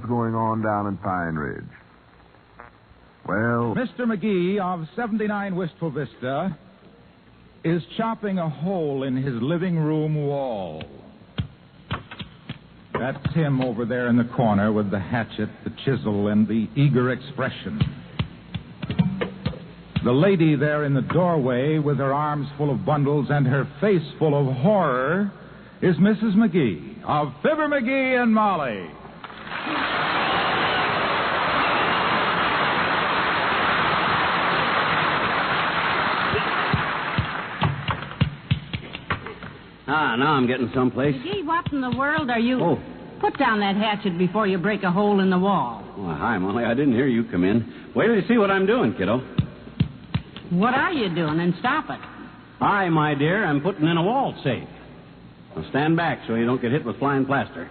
going on down in Pine Ridge. Well... Mr. McGee of 79 Wistful Vista is chopping a hole in his living room wall. That's him over there in the corner with the hatchet, the chisel, and the eager expression. The lady there in the doorway with her arms full of bundles and her face full of horror is Mrs. McGee of Fibber McGee and Molly. Now I'm getting someplace. McGee, what in the world are you... Oh. Put down that hatchet before you break a hole in the wall. Well, hi, Molly. I didn't hear you come in. Wait till you see what I'm doing, kiddo. What are you doing? And stop it. I, my dear, am putting in a wall safe. Now stand back so you don't get hit with flying plaster.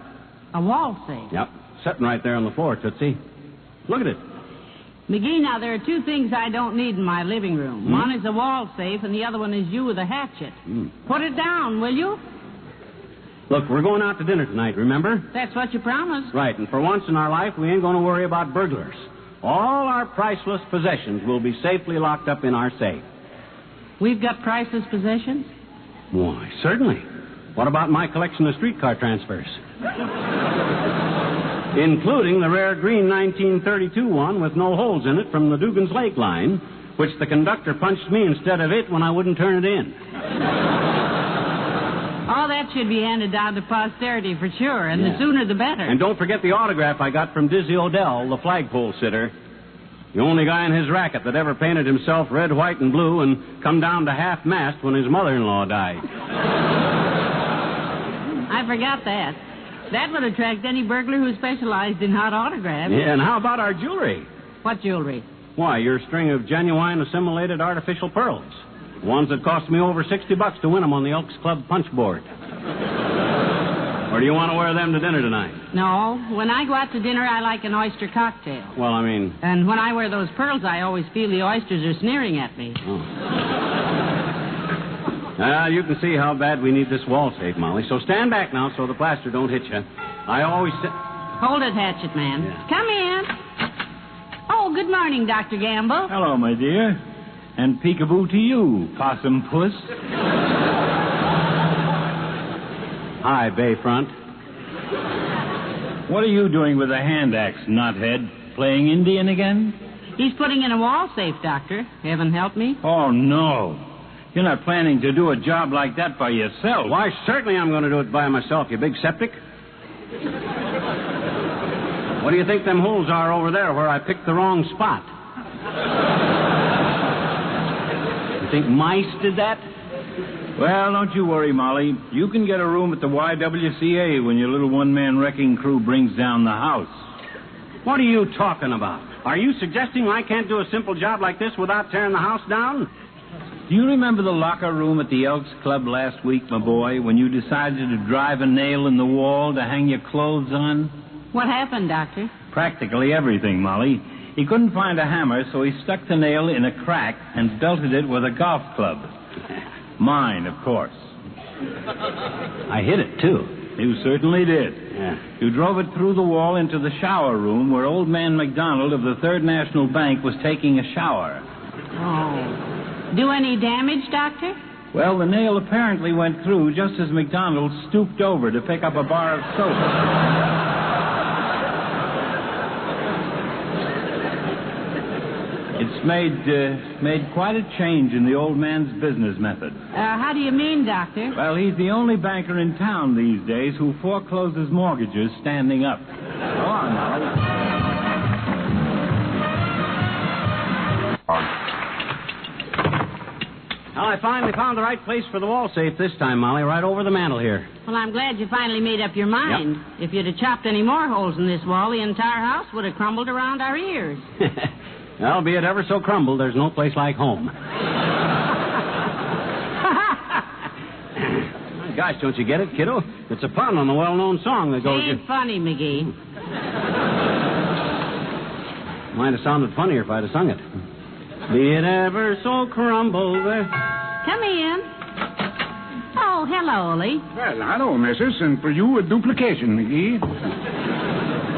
A wall safe? Yep. Sitting right there on the floor, Tootsie. Look at it. McGee, now there are two things I don't need in my living room. One is a wall safe, and the other one is you with a hatchet. Put it down, will you? Look, we're going out to dinner tonight, remember? That's what you promised. Right, and for once in our life, we ain't going to worry about burglars. All our priceless possessions will be safely locked up in our safe. We've got priceless possessions? Why, certainly. What about my collection of streetcar transfers? Including the rare green 1932 one with no holes in it from the Dugan's Lake line, which the conductor punched me instead of it when I wouldn't turn it in. All that should be handed down to posterity for sure, and the sooner the better. And don't forget the autograph I got from Dizzy Odell, the flagpole sitter. The only guy in his racket that ever painted himself red, white, and blue and come down to half-mast when his mother-in-law died. I forgot that. That would attract any burglar who specialized in hot autographs. Yeah, and how about our jewelry? What jewelry? Why, your string of genuine assimilated artificial pearls. Ones that cost me over $60 to win them on the Elks Club punch board. Or do you want to wear them to dinner tonight? No. When I go out to dinner, I like an oyster cocktail. Well, I mean... And when I wear those pearls, I always feel the oysters are sneering at me. You can see how bad we need this wall safe, Molly. So stand back now so the plaster don't hit you. I always say... Hold it, hatchet man. Yeah. Come in. Oh, good morning, Dr. Gamble. Hello, my dear. And peekaboo to you, possum puss. Hi, Bayfront. What are you doing with a hand axe, knothead? Playing Indian again? He's putting in a wall safe, Doctor. Heaven help me. Oh, no. You're not planning to do a job like that by yourself. Why, certainly I'm going to do it by myself, you big septic. What do you think them holes are over there where I picked the wrong spot? You think mice did that? Well, don't you worry, Molly. You can get a room at the YWCA when your little one-man wrecking crew brings down the house. What are you talking about? Are you suggesting I can't do a simple job like this without tearing the house down? Do you remember the locker room at the Elks Club last week, my boy, when you decided to drive a nail in the wall to hang your clothes on? What happened, Doctor? Practically everything, Molly. He couldn't find a hammer, so he stuck the nail in a crack and belted it with a golf club. Mine, of course. I hit it, too. You certainly did. Yeah. You drove it through the wall into the shower room where old man McDonald of the Third National Bank was taking a shower. Oh. Do any damage, Doctor? Well, the nail apparently went through just as McDonald stooped over to pick up a bar of soap. It's made quite a change in the old man's business method. How do you mean, Doctor? Well, he's the only banker in town these days who forecloses mortgages standing up. Go on, Molly. Well, I finally found the right place for the wall safe this time, Molly, right over the mantel here. Well, I'm glad you finally made up your mind. Yep. If you'd have chopped any more holes in this wall, the entire house would have crumbled around our ears. Well, be it ever so crumbled, there's no place like home. Gosh, don't you get it, kiddo? It's a pun on the well-known song that goes... Ain't funny, McGee. Might have sounded funnier if I'd have sung it. Be it ever so crumbled... Come in. Oh, hello, Ollie. Well, hello, missus, and for you a duplication, McGee.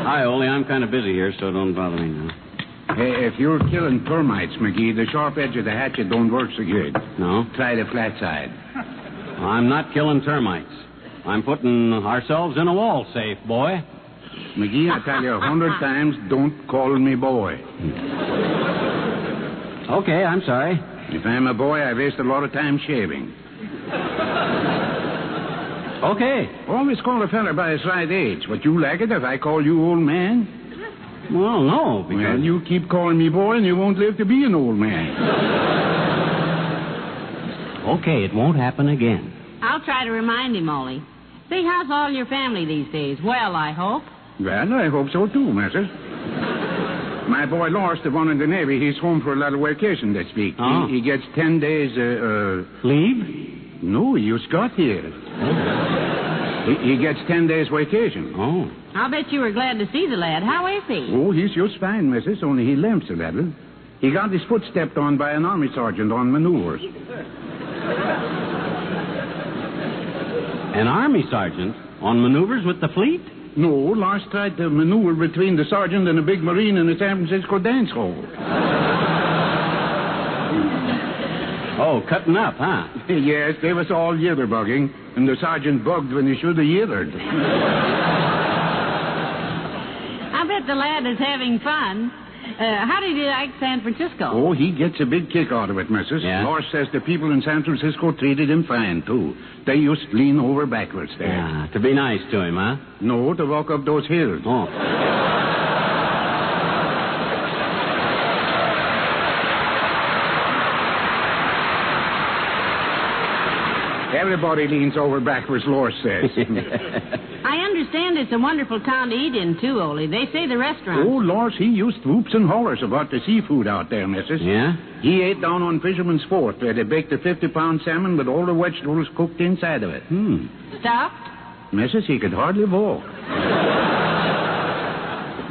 Hi, Ole. I'm kind of busy here, so don't bother me now. Hey, if you're killing termites, McGee, the sharp edge of the hatchet don't work so good. No? Try the flat side. I'm not killing termites. I'm putting ourselves in a wall safe, boy. McGee, I tell you 100 times, don't call me boy. Okay, I'm sorry. If I'm a boy, I waste a lot of time shaving. Okay. Always call a fella by his right age. Would you like it if I call you old man? Well, no, because... Well, you keep calling me boy and you won't live to be an old man. Okay, it won't happen again. I'll try to remind him, Molly. Say, how's all your family these days? Well, I hope. Well, I hope so too, missus. My boy Lars, the one in the Navy, he's home for a little vacation this week. Oh. He gets 10 days, Leave? No, he just got here. He gets 10 days vacation. Oh. I'll bet you were glad to see the lad. How is he? Oh, he's just fine, missus, only he limps a little. He got his foot stepped on by an army sergeant on maneuvers. An army sergeant on maneuvers with the fleet? No, Lars tried to maneuver between the sergeant and a big marine in a San Francisco dance hall. Oh, cutting up, huh? Yes, they was all yitterbugging, and the sergeant bugged when he should have yittered. I bet the lad is having fun. How did he like San Francisco? Oh, he gets a big kick out of it, missus. Yeah? Lars says the people in San Francisco treated him fine, too. They used to lean over backwards there. Yeah, to be nice to him, huh? No, to walk up those hills. Oh. Everybody leans over backwards, Lars says. I understand it's a wonderful town to eat in, too, Ole. They say the restaurant. Oh, Lars, he used whoops and hollers about the seafood out there, missus. Yeah? He ate down on Fisherman's Fort where they baked a 50-pound salmon with all the vegetables cooked inside of it. Stuffed? Missus, he could hardly walk.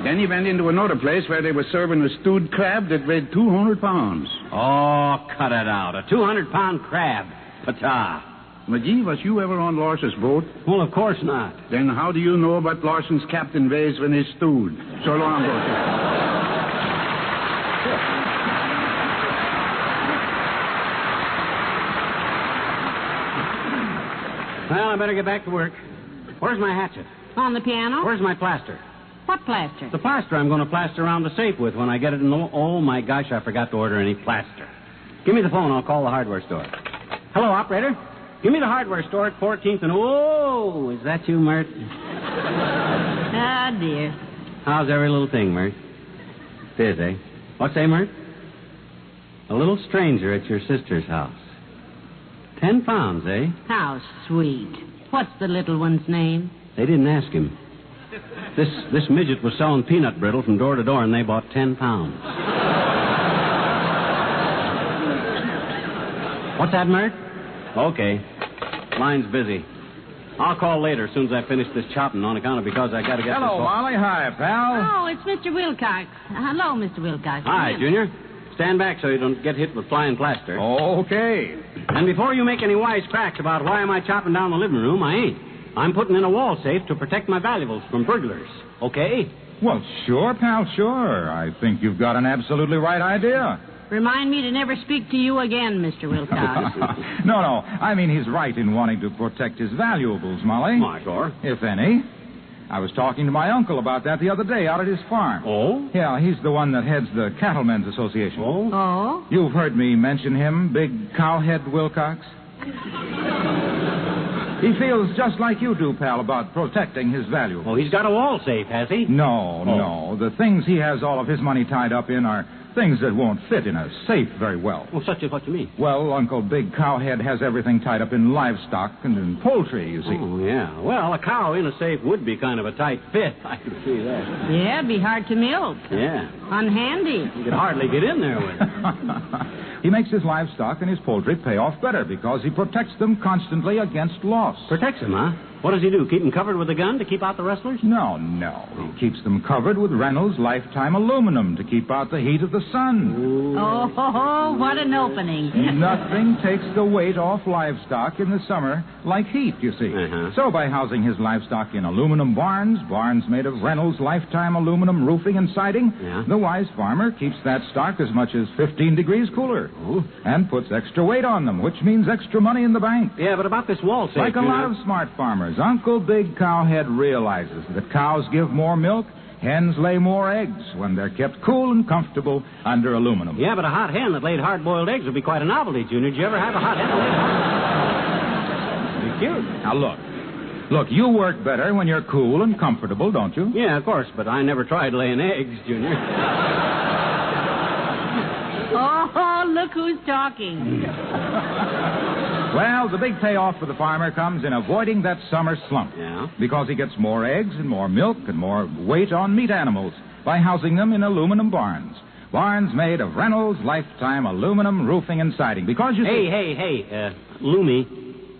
Then he went into another place where they were serving a stewed crab that weighed 200 pounds. Oh, cut it out. A 200-pound crab. Pata. McGee, was you ever on Lars's boat? Well, of course not. Then how do you know what Larson's captain weighs when he's stewed? So long, boat. Well, I better get back to work. Where's my hatchet? On the piano? Where's my plaster? What plaster? The plaster I'm going to plaster around the safe with when I get it in the... Oh, my gosh, I forgot to order any plaster. Give me the phone. I'll call the hardware store. Hello, operator. Give me the hardware store at 14th and... Oh, is that you, Mert? Ah, dear. How's every little thing, Mert? It is, eh? What's say, Mert? A little stranger at your sister's house. 10 pounds, eh? How sweet. What's the little one's name? They didn't ask him. This midget was selling peanut brittle from door to door, and they bought 10 pounds. What's that, Mert? Okay. Line's busy. I'll call later as soon as I finish this chopping on account of because I got to get Hello, this... Molly. Hi, pal. Oh, it's Mr. Wilcox. Hello, Mr. Wilcox. Hi, Junior. Stand back so you don't get hit with flying plaster. Okay. And before you make any wise cracks about why am I chopping down the living room, I ain't. I'm putting in a wall safe to protect my valuables from burglars. Okay? Well, sure, pal, sure. I think you've got an absolutely right idea. Remind me to never speak to you again, Mr. Wilcox. No, I mean, he's right in wanting to protect his valuables, Molly. My God. If any. I was talking to my uncle about that the other day out at his farm. Oh? Yeah, he's the one that heads the Cattlemen's Association. Oh? Oh? You've heard me mention him, Big Cowhead Wilcox. He feels just like you do, pal, about protecting his valuables. Oh, he's got a wall safe, has he? No. The things he has all of his money tied up in are things that won't fit in a safe very well. Well, such as what you mean? Well, Uncle Big Cowhead has everything tied up in livestock and in poultry, you see. Oh, yeah. Well, a cow in a safe would be kind of a tight fit. I can see that. Yeah, it'd be hard to milk. Yeah. Unhandy. You could hardly get in there with it. He makes his livestock and his poultry pay off better because he protects them constantly against loss. Protects them, huh? What does he do? Keep them covered with a gun to keep out the rustlers? No. He keeps them covered with Reynolds Lifetime Aluminum to keep out the heat of the sun. Oh, what an opening. Nothing takes the weight off livestock in the summer like heat, you see. Uh-huh. So by housing his livestock in aluminum barns made of Reynolds Lifetime Aluminum roofing and siding, the wise farmer keeps that stock as much as 15 degrees cooler and puts extra weight on them, which means extra money in the bank. Yeah, but about this wall safe... Like a lot of smart farmers, Uncle Big Cowhead realizes that cows give more milk, hens lay more eggs when they're kept cool and comfortable under aluminum. Yeah, but a hot hen that laid hard-boiled eggs would be quite a novelty, Junior. Did you ever have a hot hen that laid hard-boiled eggs? Be cute. Now, look, you work better when you're cool and comfortable, don't you? Yeah, of course, but I never tried laying eggs, Junior. Oh, look who's talking. Well, the big payoff for the farmer comes in avoiding that summer slump. Yeah? Because he gets more eggs and more milk and more weight on meat animals by housing them in aluminum barns. Barns made of Reynolds Lifetime Aluminum roofing and siding. Because you see... Hey, Loomy.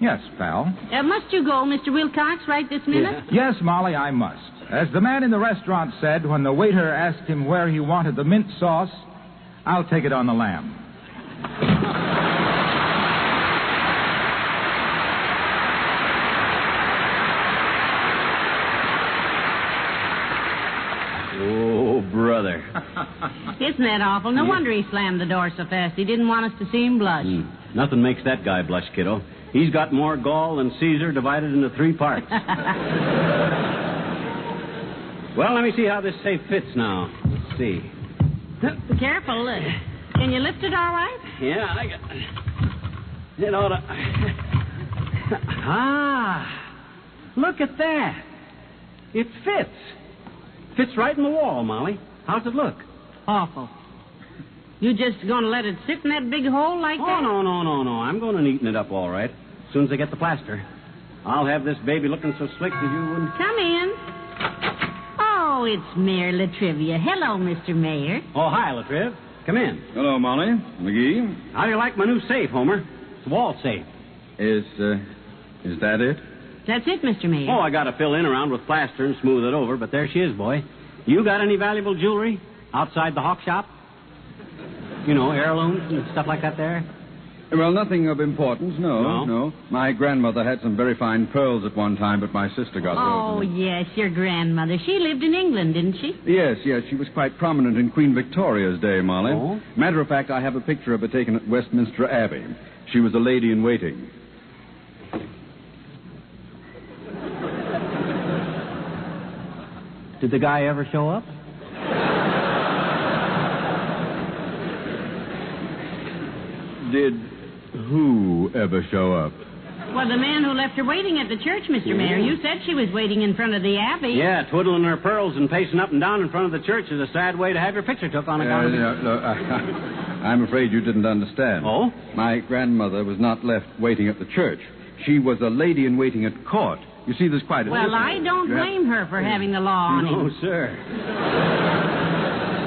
Yes, pal? Must you go, Mr. Wilcox, right this minute? Yes, Molly, I must. As the man in the restaurant said when the waiter asked him where he wanted the mint sauce, I'll take it on the lamb. Oh, brother. Isn't that awful? No wonder he slammed the door so fast. He didn't want us to see him blush. Nothing makes that guy blush, kiddo. He's got more gall than Caesar divided into 3 parts. Well, let me see how this safe fits now. Let's see. Be careful. Can you lift it all right? Yeah, I got... It ought to... Look at that. It fits. Fits right in the wall, Molly. How's it look? Awful. You just going to let it sit in that big hole like that? Oh, no. I'm going to neaten it up all right. As soon as I get the plaster. I'll have this baby looking so slick that you wouldn't... Come in. Oh, it's Mayor Latrivia. Hello, Mr. Mayor. Oh, hi, Latriv. Come in. Hello, Molly. McGee. How do you like my new safe, Homer? It's a wall safe. Is that it? That's it, Mr. Mayor. Oh, I got to fill in around with plaster and smooth it over, but there she is, boy. You got any valuable jewelry outside the hawk shop? You know, heirlooms and stuff like that there? Well, nothing of importance, no. My grandmother had some very fine pearls at one time, but my sister got those. Oh, yes, your grandmother. She lived in England, didn't she? Yes. She was quite prominent in Queen Victoria's day, Molly. Oh? Matter of fact, I have a picture of her taken at Westminster Abbey. She was a lady in waiting. Did the guy ever show up? Did who ever show up? Well, the man who left her waiting at the church, Mr. Mayor. You said she was waiting in front of the Abbey. Yeah, twiddling her pearls and pacing up and down in front of the church is a sad way to have your picture took on account of... I'm afraid you didn't understand. Oh? My grandmother was not left waiting at the church. She was a lady in waiting at court. You see, there's quite a Well, difference. I don't blame her for having the law on No, him. sir.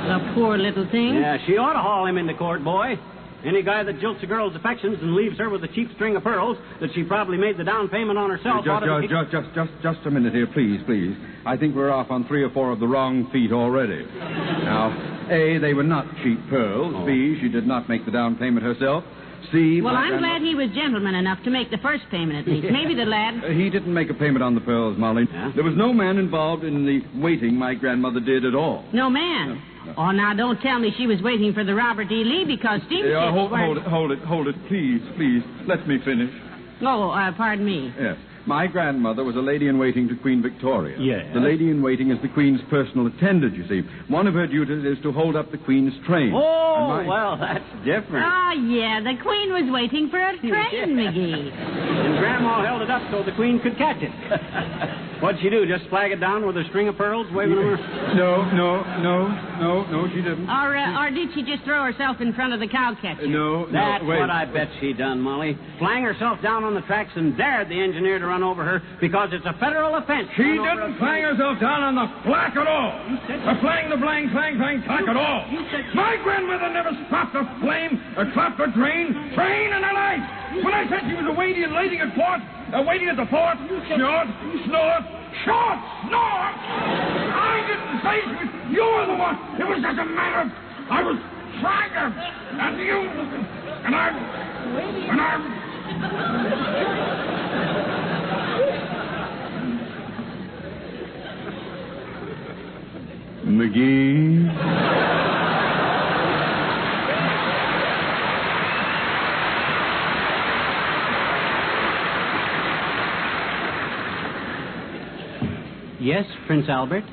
The poor little thing. Yeah, she ought to haul him into court, boy. Any guy that jilts a girl's affections and leaves her with a cheap string of pearls that she probably made the down payment on herself... Just a minute here, please. I think we're off on 3 or 4 of the wrong feet already. Now, A, they were not cheap pearls. Oh. B, she did not make the down payment herself. C, Well, I'm glad he was gentleman enough to make the first payment at least. Maybe the lad... He didn't make a payment on the pearls, Molly. Yeah? There was no man involved in the waiting my grandmother did at all. No man. No. Oh, now don't tell me she was waiting for the Robert E. Lee because steamships Hold it, please. Let me finish. Oh, pardon me. Yes. My grandmother was a lady in waiting to Queen Victoria. Yes. The lady in waiting is the Queen's personal attendant, you see. One of her duties is to hold up the Queen's train. Oh, well, that's different. Oh, yeah, the Queen was waiting for a train, McGee. And Grandma held it up so the Queen could catch it. What'd she do, just flag it down with a string of pearls waving them? No, she didn't. Or did she just throw herself in front of the cow catcher? No, That's wait. what I bet she done, Molly. Flang herself down on the tracks and dared the engineer to run over her because it's a federal offense. She didn't flang herself down on the flack at all. Or flang the flang, tack at all. My grandmother never stopped a flame A clap for train and a light. When I said she was a waiting and waiting at port, waiting at the port, snort, snort, short, snort. I didn't say she was. You were the one. It was just a matter of I was trying to, and you, and I'm. McGee? Yes, Prince Albert?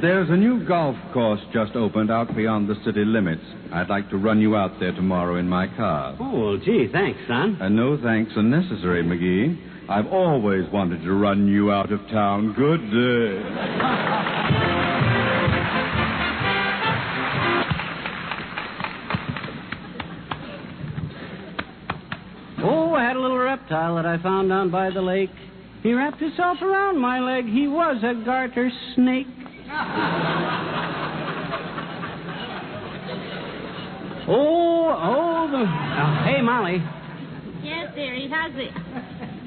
There's a new golf course just opened out beyond the city limits. I'd like to run you out there tomorrow in my car. Oh, well, gee, thanks, son. No thanks are necessary, McGee. I've always wanted to run you out of town. Good day. Oh, I had a little reptile that I found down by the lake. He wrapped himself around my leg. He was a garter snake. Hey, Molly. Yes, dearie, how's it?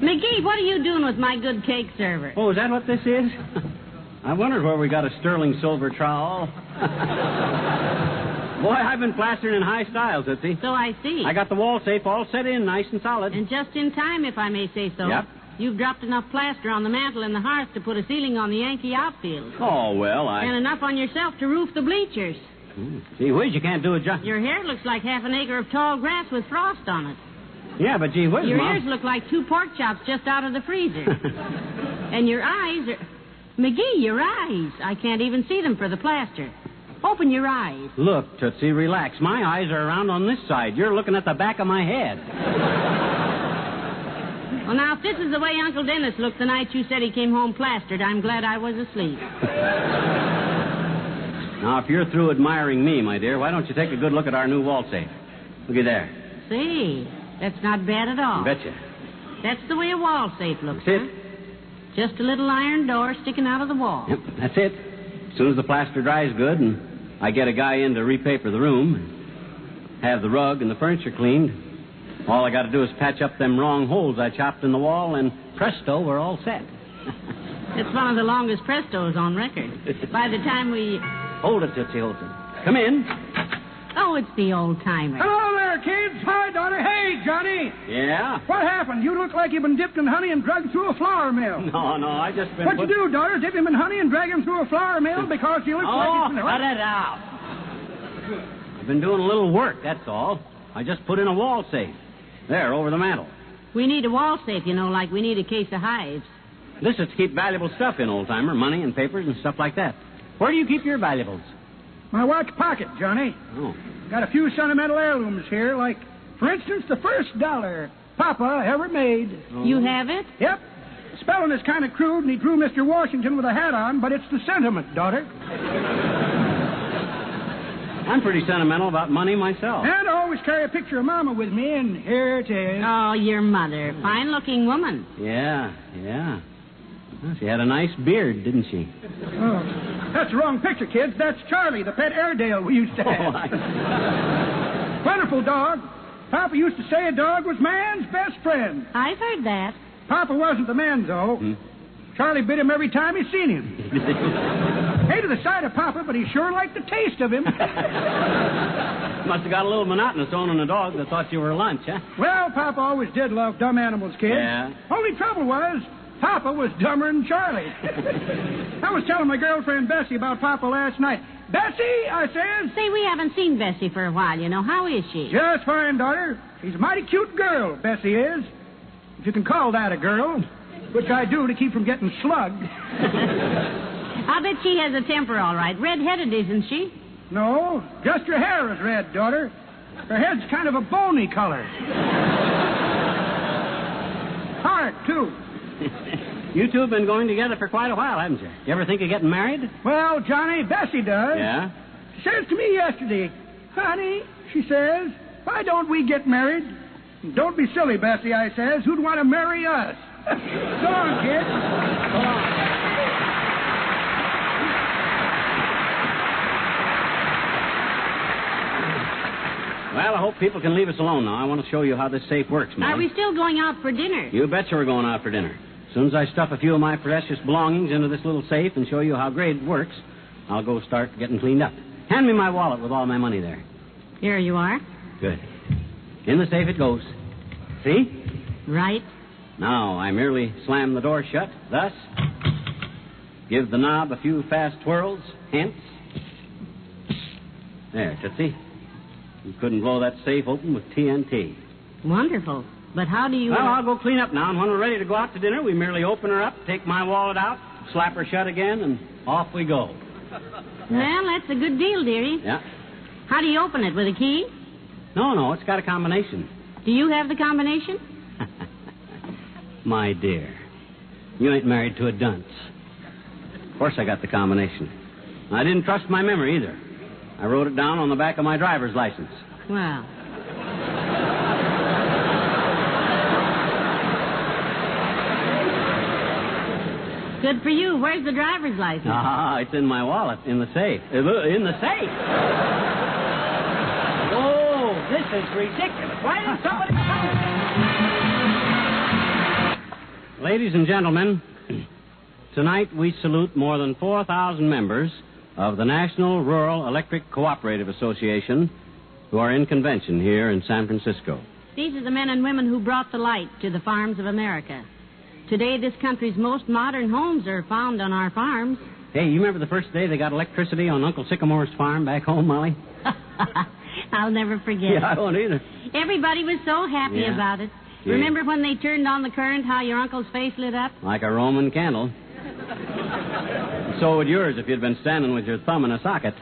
McGee, what are you doing with my good cake server? Oh, is that what this is? I wondered where we got a sterling silver trowel. Boy, I've been plastering in high style, Tootsie. So I see. I got the wall safe all set in, nice and solid. And just in time, if I may say so. Yep. You've dropped enough plaster on the mantel and the hearth to put a ceiling on the Yankee outfield. Oh, well, And enough on yourself to roof the bleachers. Gee whiz, you can't do a job. Your hair looks like half an acre of tall grass with frost on it. Yeah, but gee whiz, Your Mom. ears look like 2 pork chops just out of the freezer. And your eyes are... McGee, your eyes. I can't even see them for the plaster. Open your eyes. Look, Tootsie, relax. My eyes are around on this side. You're looking at the back of my head. Well, now, if this is the way Uncle Dennis looked the night you said he came home plastered, I'm glad I was asleep. Now, if you're through admiring me, my dear, why don't you take a good look at our new wall safe? Looky there. See, that's not bad at all. Betcha. That's the way a wall safe looks, That's huh? it. Just a little iron door sticking out of the wall. Yep, that's it. As soon as the plaster dries good and I get a guy in to repaper the room, have the rug and the furniture cleaned, all I got to do is patch up them wrong holes I chopped in the wall, and presto, we're all set. It's one of the longest prestos on record. By the time we... Hold it, Tootsie, hold it. Come in. Oh, it's the old-timer. Hello there, kids. Hi, daughter. Hey, Johnny. Yeah? What happened? You look like you've been dipped in honey and dragged through a flour mill. No, I just been... What you do, daughter? Dip him in honey and drag him through a flour mill because you look like he's been... cut it out. I've been doing a little work, that's all. I just put in a wall safe. There, over the mantel. We need a wall safe, you know, like we need a case of hives. This is to keep valuable stuff in, old-timer, money and papers and stuff like that. Where do you keep your valuables? My watch pocket, Johnny. Oh. Got a few sentimental heirlooms here, like, for instance, the first $1 Papa ever made. Oh. You have it? Yep. Spelling is kind of crude, and he drew Mr. Washington with a hat on, but it's the sentiment, daughter. I'm pretty sentimental about money myself. And I always carry a picture of Mama with me, and here it is. Oh, your mother. Fine-looking woman. Yeah. Well, she had a nice beard, didn't she? Oh, that's the wrong picture, kids. That's Charlie, the pet Airedale we used to have. Wonderful dog. Papa used to say a dog was man's best friend. I've heard that. Papa wasn't the man, though. Charlie bit him every time he seen him. Hated the sight of Papa, but he sure liked the taste of him. Must have got a little monotonous owning a dog that thought you were lunch, huh? Well, Papa always did love dumb animals, kids. Yeah. Only trouble was, Papa was dumber than Charlie. I was telling my girlfriend Bessie about Papa last night. Bessie, I says. Say, we haven't seen Bessie for a while, you know. How is she? Just fine, daughter. She's a mighty cute girl, Bessie is. If you can call that a girl, which I do to keep from getting slugged. I'll bet she has a temper, all right. Red-headed, isn't she? No, just her hair is red, daughter. Her head's kind of a bony color. Hard, too. You two have been going together for quite a while, haven't you? You ever think of getting married? Well, Johnny, Bessie does. Yeah? She says to me yesterday, honey, she says, why don't we get married? Don't be silly, Bessie, I says. Who'd want to marry us? So long, kid. So long. hope people can leave us alone now. I want to show you how this safe works, Molly. Are we still going out for dinner? You betcha we're going out for dinner. As soon as I stuff a few of my precious belongings into this little safe and show you how great it works, I'll go start getting cleaned up. Hand me my wallet with all my money there. Here you are. Good. In the safe it goes. See? Right. Now, I merely slam the door shut, thus. Give the knob a few fast twirls, hence. There, Tootsie. You couldn't blow that safe open with TNT. Wonderful. But how do you... Well, I'll go clean up now, and when we're ready to go out to dinner, we merely open her up, take my wallet out, slap her shut again, and off we go. Well, that's a good deal, dearie. Yeah. How do you open it, with a key? No, it's got a combination. Do you have the combination? My dear, you ain't married to a dunce. Of course I got the combination. I didn't trust my memory, either. I wrote it down on the back of my driver's license. Well... Good for you. Where's the driver's license? Ah, it's in my wallet, in the safe. In the safe? Oh, this is ridiculous. Why didn't somebody come? Ladies and gentlemen, tonight we salute more than 4,000 members of the National Rural Electric Cooperative Association who are in convention here in San Francisco. These are the men and women who brought the light to the farms of America. Today, this country's most modern homes are found on our farms. Hey, you remember the first day they got electricity on Uncle Sycamore's farm back home, Molly? I'll never forget. Yeah, I won't either. Everybody was so happy about it. Yeah. Remember when they turned on the current, how your uncle's face lit up? Like a Roman candle. So would yours if you'd been standing with your thumb in a socket.